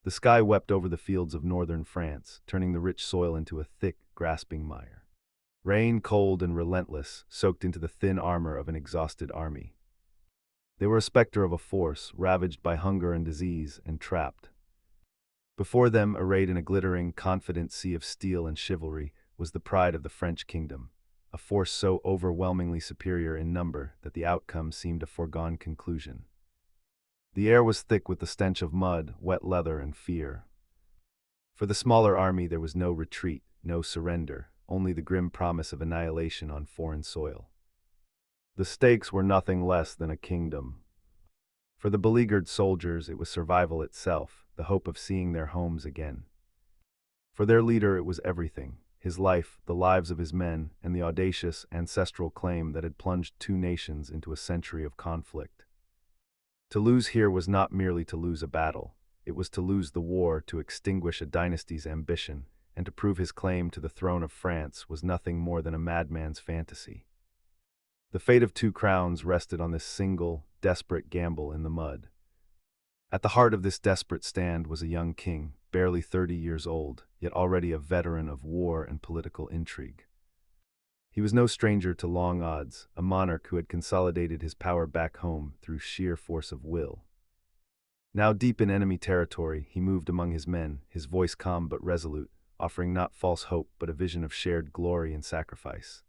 The sky wept over the fields of northern France, turning the rich soil into a thick, grasping mire. Rain, cold and relentless, soaked into the thin armor of an exhausted army. They were a specter of a force, ravaged by hunger and disease, and trapped. Before them, arrayed in a glittering, confident sea of steel and chivalry, was the pride of the French kingdom, a force so overwhelmingly superior in number that the outcome seemed a foregone conclusion. The air was thick with the stench of mud, wet leather, and fear. For the smaller army there was no retreat, no surrender, only the grim promise of annihilation on foreign soil. The stakes were nothing less than a kingdom. For the beleaguered soldiers it was survival itself, the hope of seeing their homes again. For their leader it was everything, his life, the lives of his men, and the audacious, ancestral claim that had plunged two nations into a century of conflict. To lose here was not merely to lose a battle, it was to lose the war, to extinguish a dynasty's ambition, and to prove his claim to the throne of France was nothing more than a madman's fantasy. The fate of two crowns rested on this single, desperate gamble in the mud. At the heart of this desperate stand was a young king, barely 30 years old, yet already a veteran of war and political intrigue. He was no stranger to long odds, a monarch who had consolidated his power back home through sheer force of will. Now deep in enemy territory, he moved among his men, his voice calm but resolute, offering not false hope but a vision of shared glory and sacrifice.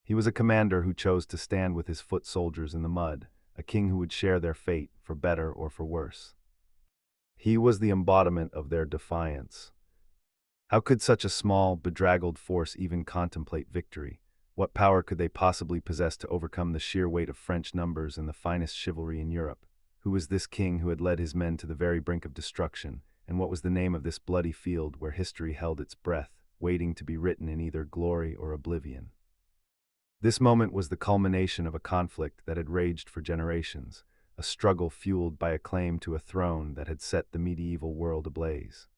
He was a commander who chose to stand with his foot soldiers in the mud, a king who would share their fate, for better or for worse. He was the embodiment of their defiance. How could such a small, bedraggled force even contemplate victory? What power could they possibly possess to overcome the sheer weight of French numbers and the finest chivalry in Europe? Who was this king who had led his men to the very brink of destruction, and what was the name of this bloody field where history held its breath, waiting to be written in either glory or oblivion? This moment was the culmination of a conflict that had raged for generations, a struggle fueled by a claim to a throne that had set the medieval world ablaze.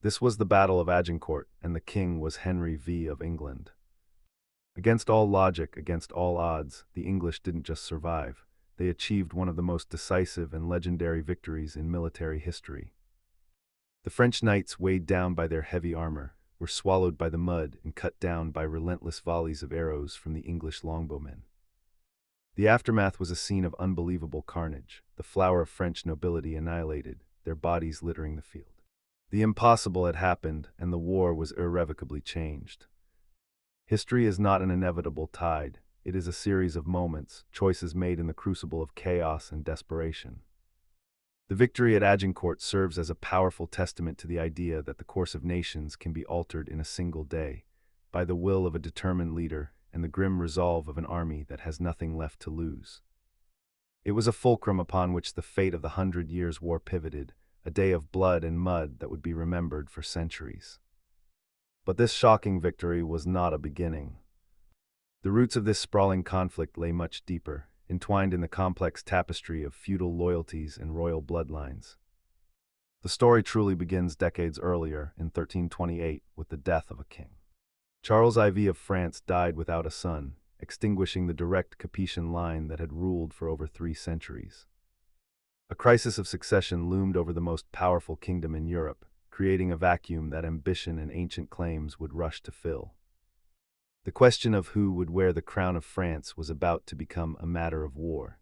This was the Battle of Agincourt, and the king was Henry V of England. Against all logic, against all odds, the English didn't just survive, they achieved one of the most decisive and legendary victories in military history. The French knights, weighed down by their heavy armor, were swallowed by the mud and cut down by relentless volleys of arrows from the English longbowmen. The aftermath was a scene of unbelievable carnage, the flower of French nobility annihilated, their bodies littering the field. The impossible had happened, and the war was irrevocably changed. History is not an inevitable tide, it is a series of moments, choices made in the crucible of chaos and desperation. The victory at Agincourt serves as a powerful testament to the idea that the course of nations can be altered in a single day, by the will of a determined leader and the grim resolve of an army that has nothing left to lose. It was a fulcrum upon which the fate of the 100 Years' War pivoted, a day of blood and mud that would be remembered for centuries. But this shocking victory was not a beginning. The roots of this sprawling conflict lay much deeper, entwined in the complex tapestry of feudal loyalties and royal bloodlines. The story truly begins decades earlier, in 1328, with the death of a king. Charles IV of France died without a son, extinguishing the direct Capetian line that had ruled for over 3 centuries. A crisis of succession loomed over the most powerful kingdom in Europe, creating a vacuum that ambition and ancient claims would rush to fill. The question of who would wear the crown of France was about to become a matter of war.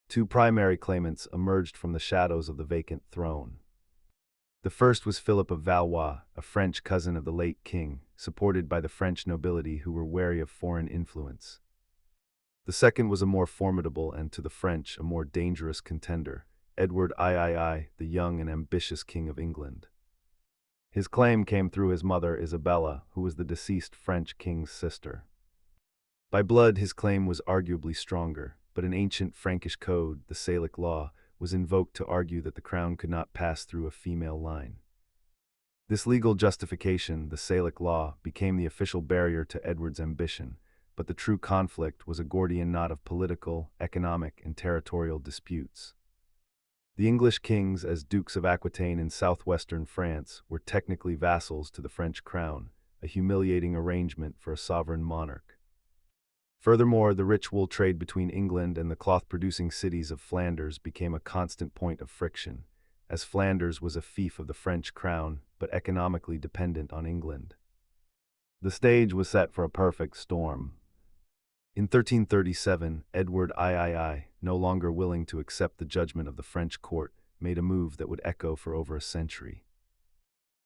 2 primary claimants emerged from the shadows of the vacant throne. The first was Philip of Valois, a French cousin of the late king, supported by the French nobility who were wary of foreign influence. The second was a more formidable and, to the French, a more dangerous contender, Edward III, the young and ambitious King of England. His claim came through his mother Isabella, who was the deceased French king's sister. By blood, his claim was arguably stronger, but an ancient Frankish code, the Salic law, was invoked to argue that the crown could not pass through a female line. This legal justification, the Salic law, became the official barrier to Edward's ambition, but the true conflict was a Gordian knot of political, economic, and territorial disputes. The English kings, as Dukes of Aquitaine in southwestern France, were technically vassals to the French crown, a humiliating arrangement for a sovereign monarch. Furthermore, the rich wool trade between England and the cloth-producing cities of Flanders became a constant point of friction, as Flanders was a fief of the French crown but economically dependent on England. The stage was set for a perfect storm. In 1337, Edward III, no longer willing to accept the judgment of the French court, made a move that would echo for over a century.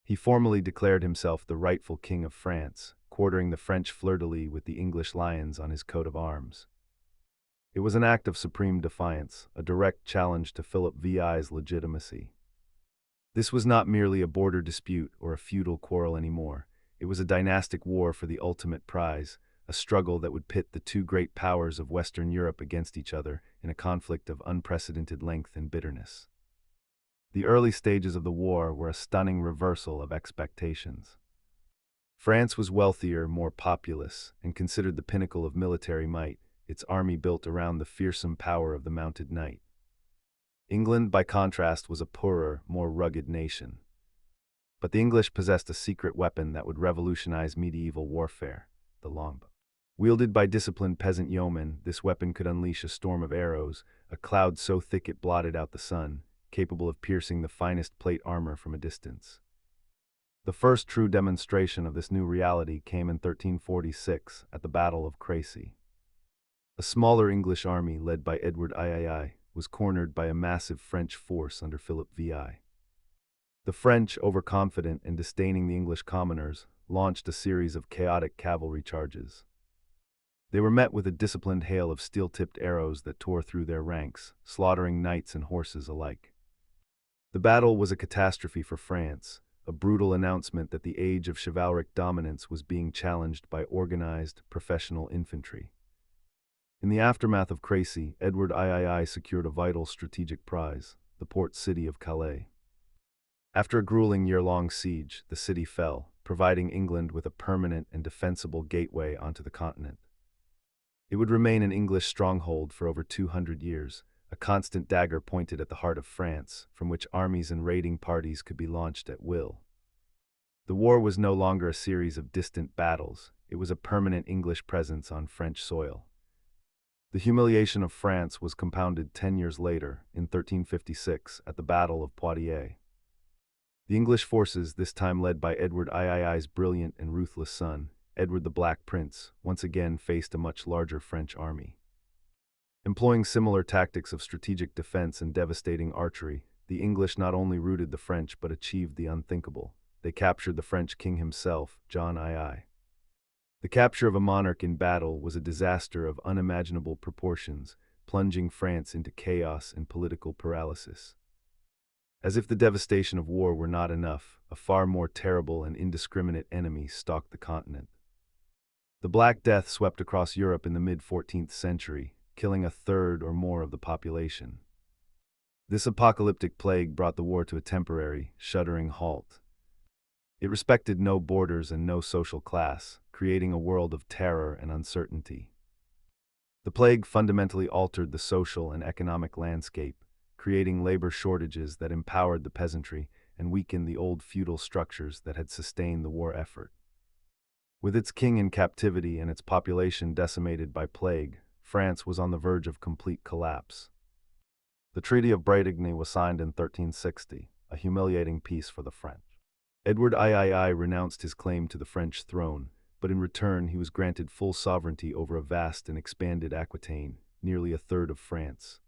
He formally declared himself the rightful king of France, quartering the French fleur-de-lis with the English lions on his coat of arms. It was an act of supreme defiance, a direct challenge to Philip VI's legitimacy. This was not merely a border dispute or a feudal quarrel anymore. It was a dynastic war for the ultimate prize, a struggle that would pit the two great powers of Western Europe against each other in a conflict of unprecedented length and bitterness. The early stages of the war were a stunning reversal of expectations. France was wealthier, more populous, and considered the pinnacle of military might, its army built around the fearsome power of the mounted knight. England, by contrast, was a poorer, more rugged nation. But the English possessed a secret weapon that would revolutionize medieval warfare: the longbow. Wielded by disciplined peasant yeomen, this weapon could unleash a storm of arrows, a cloud so thick it blotted out the sun, capable of piercing the finest plate armor from a distance. The first true demonstration of this new reality came in 1346 at the Battle of Crécy. A smaller English army led by Edward III was cornered by a massive French force under Philip VI. The French, overconfident and disdaining the English commoners, launched a series of chaotic cavalry charges. They were met with a disciplined hail of steel-tipped arrows that tore through their ranks, slaughtering knights and horses alike. The battle was a catastrophe for France, a brutal announcement that the age of chivalric dominance was being challenged by organized, professional infantry. In the aftermath of Crécy, Edward III secured a vital strategic prize, the port city of Calais. After a grueling year-long siege, the city fell, providing England with a permanent and defensible gateway onto the continent. It would remain an English stronghold for over 200 years, a constant dagger pointed at the heart of France, from which armies and raiding parties could be launched at will. The war was no longer a series of distant battles, it was a permanent English presence on French soil. The humiliation of France was compounded 10 years later, in 1356, at the Battle of Poitiers. The English forces, this time led by Edward III's brilliant and ruthless son, Edward the Black Prince, once again faced a much larger French army. Employing similar tactics of strategic defense and devastating archery, the English not only routed the French but achieved the unthinkable. They captured the French king himself, John II. The capture of a monarch in battle was a disaster of unimaginable proportions, plunging France into chaos and political paralysis. As if the devastation of war were not enough, a far more terrible and indiscriminate enemy stalked the continent. The Black Death swept across Europe in the mid-14th century, killing a third or more of the population. This apocalyptic plague brought the war to a temporary, shuddering halt. It respected no borders and no social class, creating a world of terror and uncertainty. The plague fundamentally altered the social and economic landscape, creating labor shortages that empowered the peasantry and weakened the old feudal structures that had sustained the war effort. With its king in captivity and its population decimated by plague, France was on the verge of complete collapse. The Treaty of Bretagne was signed in 1360, a humiliating peace for the French. Edward III renounced his claim to the French throne, but in return he was granted full sovereignty over a vast and expanded Aquitaine, nearly a third of France.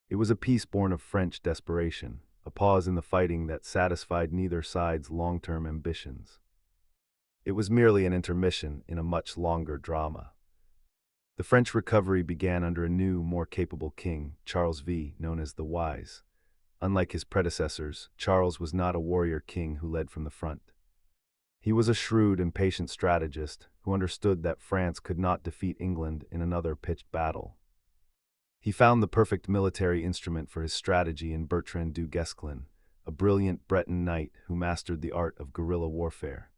It was a peace born of French desperation, a pause in the fighting that satisfied neither side's long-term ambitions. It was merely an intermission in a much longer drama. The French recovery began under a new, more capable king, Charles V, known as the Wise. Unlike his predecessors, Charles was not a warrior king who led from the front. He was a shrewd and patient strategist who understood that France could not defeat England in another pitched battle. He found the perfect military instrument for his strategy in Bertrand du Guesclin, a brilliant Breton knight who mastered the art of guerrilla warfare.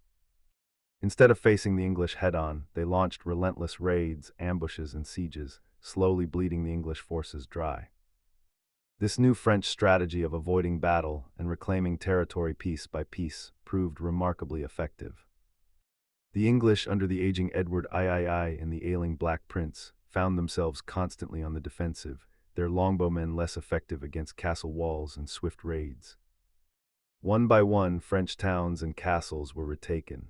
Instead of facing the English head-on, they launched relentless raids, ambushes, and sieges, slowly bleeding the English forces dry. This new French strategy of avoiding battle and reclaiming territory piece by piece proved remarkably effective. The English, under the aging Edward III and the ailing Black Prince, found themselves constantly on the defensive, their longbowmen less effective against castle walls and swift raids. One by one, French towns and castles were retaken.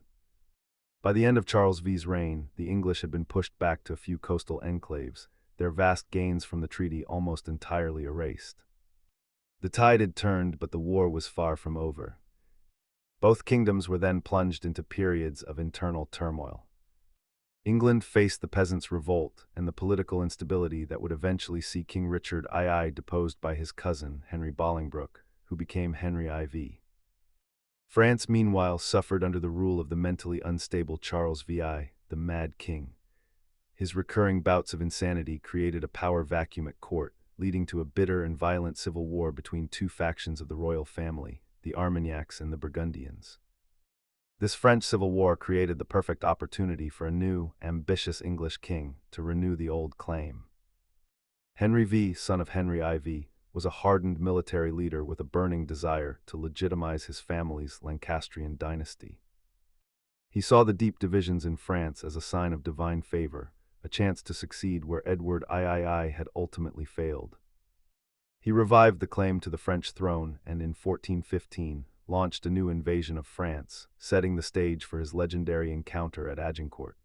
By the end of Charles V's reign, the English had been pushed back to a few coastal enclaves, their vast gains from the treaty almost entirely erased. The tide had turned, but the war was far from over. Both kingdoms were then plunged into periods of internal turmoil. England faced the peasants' revolt and the political instability that would eventually see King Richard II deposed by his cousin, Henry Bolingbroke, who became Henry IV. France, meanwhile, suffered under the rule of the mentally unstable Charles VI, the Mad King. His recurring bouts of insanity created a power vacuum at court, leading to a bitter and violent civil war between two factions of the royal family, the Armagnacs and the Burgundians. This French Civil War created the perfect opportunity for a new, ambitious English king to renew the old claim. Henry V, son of Henry IV, was a hardened military leader with a burning desire to legitimize his family's Lancastrian dynasty. He saw the deep divisions in France as a sign of divine favor, a chance to succeed where Edward III had ultimately failed. He revived the claim to the French throne and in 1415 launched a new invasion of France, setting the stage for his legendary encounter at Agincourt.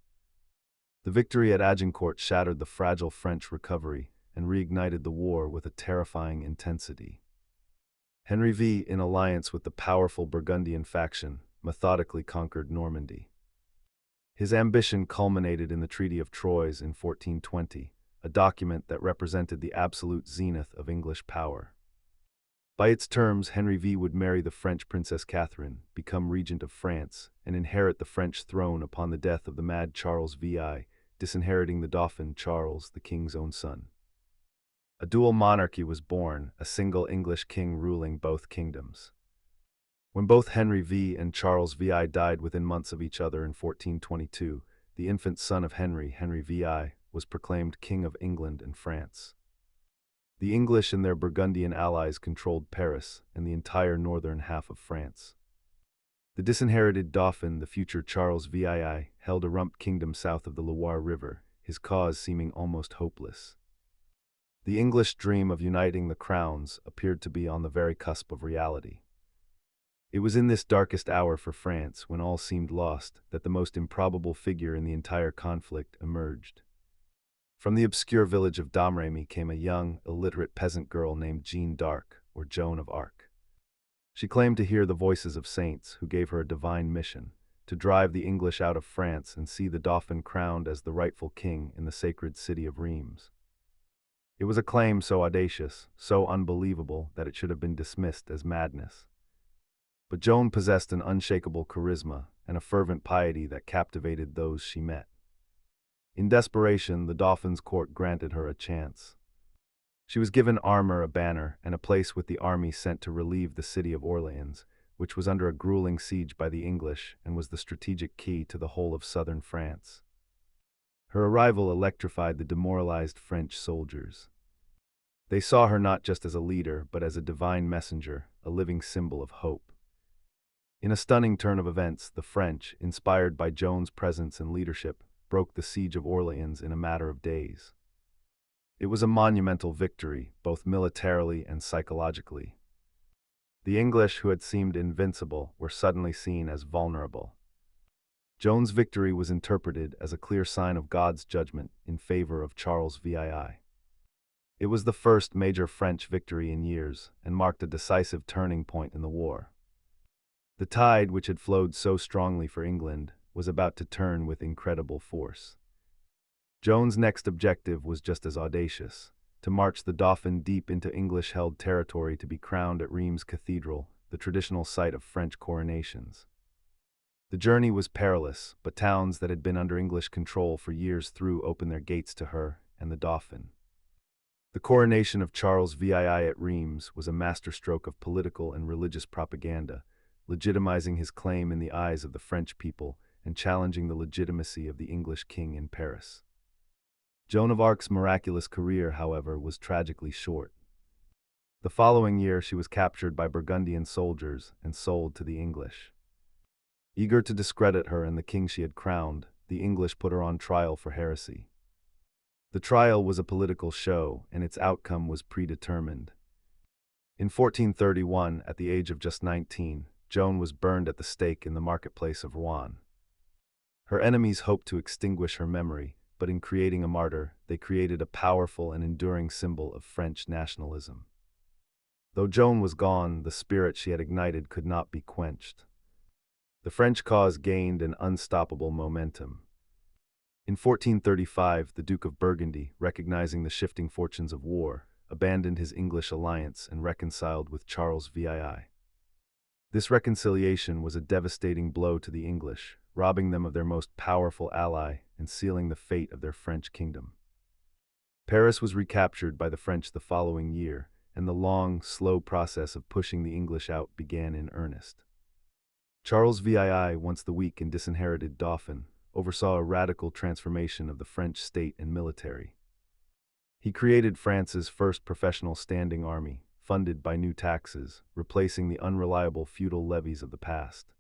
The victory at Agincourt shattered the fragile French recovery and reignited the war with a terrifying intensity. Henry V, in alliance with the powerful Burgundian faction, methodically conquered Normandy. His ambition culminated in the Treaty of Troyes in 1420, a document that represented the absolute zenith of English power. By its terms, Henry V would marry the French Princess Catherine, become regent of France, and inherit the French throne upon the death of the mad Charles VI, disinheriting the Dauphin Charles, the king's own son. A dual monarchy was born, a single English king ruling both kingdoms. When both Henry V and Charles VI died within months of each other in 1422, the infant son of Henry, Henry VI, was proclaimed King of England and France. The English and their Burgundian allies controlled Paris and the entire northern half of France. The disinherited Dauphin, the future Charles VII, held a rump kingdom south of the Loire River, his cause seeming almost hopeless. The English dream of uniting the crowns appeared to be on the very cusp of reality. It was in this darkest hour for France, when all seemed lost, that the most improbable figure in the entire conflict emerged. From the obscure village of Domremy came a young, illiterate peasant girl named Jeanne d'Arc, or Joan of Arc. She claimed to hear the voices of saints who gave her a divine mission, to drive the English out of France and see the Dauphin crowned as the rightful king in the sacred city of Reims. It was a claim so audacious, so unbelievable, that it should have been dismissed as madness. But Joan possessed an unshakable charisma and a fervent piety that captivated those she met. In desperation, the Dauphin's court granted her a chance. She was given armor, a banner, and a place with the army sent to relieve the city of Orleans, which was under a grueling siege by the English and was the strategic key to the whole of southern France. Her arrival electrified the demoralized French soldiers. They saw her not just as a leader, but as a divine messenger, a living symbol of hope. In a stunning turn of events, the French, inspired by Joan's presence and leadership, broke the siege of Orleans in a matter of days. It was a monumental victory, both militarily and psychologically. The English, who had seemed invincible, were suddenly seen as vulnerable. Joan's victory was interpreted as a clear sign of God's judgment in favor of Charles VII. It was the first major French victory in years and marked a decisive turning point in the war. The tide, which had flowed so strongly for England, was about to turn with incredible force. Joan's next objective was just as audacious: to march the Dauphin deep into English-held territory to be crowned at Reims Cathedral, the traditional site of French coronations. The journey was perilous, but towns that had been under English control for years through opened their gates to her and the Dauphin. The coronation of Charles VII at Reims was a masterstroke of political and religious propaganda, legitimizing his claim in the eyes of the French people and challenging the legitimacy of the English king in Paris. Joan of Arc's miraculous career, however, was tragically short. The following year she was captured by Burgundian soldiers and sold to the English. Eager to discredit her and the king she had crowned, the English put her on trial for heresy. The trial was a political show, and its outcome was predetermined. In 1431, at the age of just 19, Joan was burned at the stake in the marketplace of Rouen. Her enemies hoped to extinguish her memory, but in creating a martyr, they created a powerful and enduring symbol of French nationalism. Though Joan was gone, the spirit she had ignited could not be quenched. The French cause gained an unstoppable momentum. In 1435, the Duke of Burgundy, recognizing the shifting fortunes of war, abandoned his English alliance and reconciled with Charles VII. This reconciliation was a devastating blow to the English, robbing them of their most powerful ally and sealing the fate of their French kingdom. Paris was recaptured by the French the following year, and the long, slow process of pushing the English out began in earnest. Charles VII, once the weak and disinherited Dauphin, oversaw a radical transformation of the French state and military. He created France's first professional standing army, funded by new taxes, replacing the unreliable feudal levies of the past.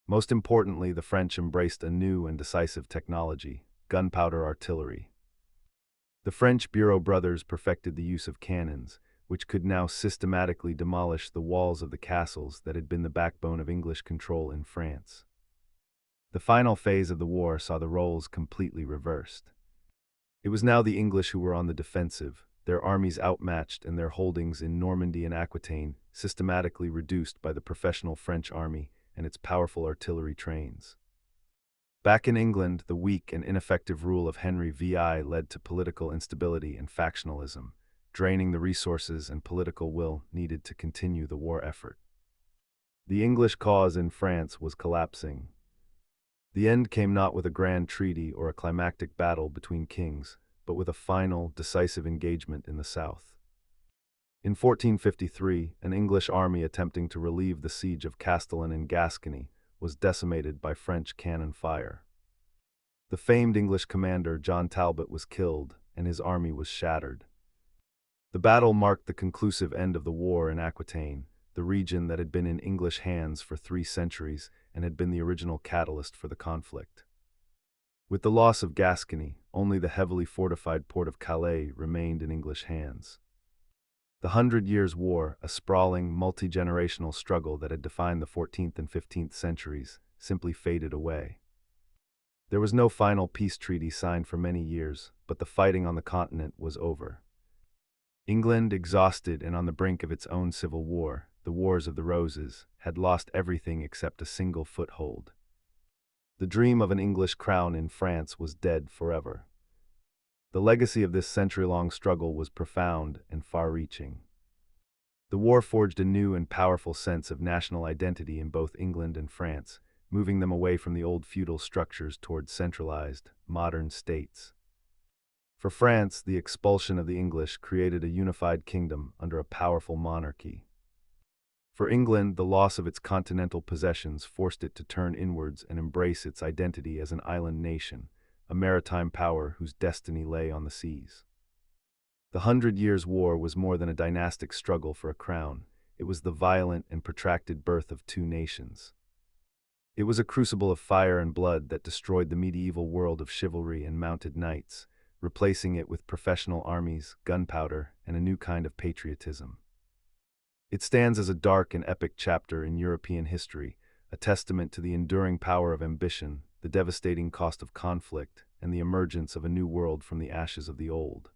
Most importantly, the French embraced a new and decisive technology, gunpowder artillery. The French bureau brothers perfected the use of cannons, which could now systematically demolish the walls of the castles that had been the backbone of English control in France. The final phase of the war saw the roles completely reversed. It was now the English who were on the defensive, their armies outmatched and their holdings in Normandy and Aquitaine systematically reduced by the professional French army and its powerful artillery trains. Back in England, the weak and ineffective rule of Henry VI led to political instability and factionalism, draining the resources and political will needed to continue the war effort. The English cause in France was collapsing. The end came not with a grand treaty or a climactic battle between kings, but with a final, decisive engagement in the south. In 1453, an English army attempting to relieve the siege of Castellon in Gascony was decimated by French cannon fire. The famed English commander John Talbot was killed, and his army was shattered. The battle marked the conclusive end of the war in Aquitaine, the region that had been in English hands for 3 centuries and had been the original catalyst for the conflict. With the loss of Gascony, only the heavily fortified port of Calais remained in English hands. The 100 Years' War, a sprawling, multi-generational struggle that had defined the 14th and 15th centuries, simply faded away. There was no final peace treaty signed for many years, but the fighting on the continent was over. England, exhausted and on the brink of its own civil war, the Wars of the Roses, had lost everything except a single foothold. The dream of an English crown in France was dead forever. The legacy of this century-long struggle was profound and far-reaching. The war forged a new and powerful sense of national identity in both England and France, moving them away from the old feudal structures toward centralized, modern states. For France, the expulsion of the English created a unified kingdom under a powerful monarchy. For England, the loss of its continental possessions forced it to turn inwards and embrace its identity as an island nation, a maritime power whose destiny lay on the seas. The 100 Years' War was more than a dynastic struggle for a crown. It was the violent and protracted birth of 2 nations. It was a crucible of fire and blood that destroyed the medieval world of chivalry and mounted knights, replacing it with professional armies, gunpowder, and a new kind of patriotism. It stands as a dark and epic chapter in European history, a testament to the enduring power of ambition, the devastating cost of conflict, and the emergence of a new world from the ashes of the old.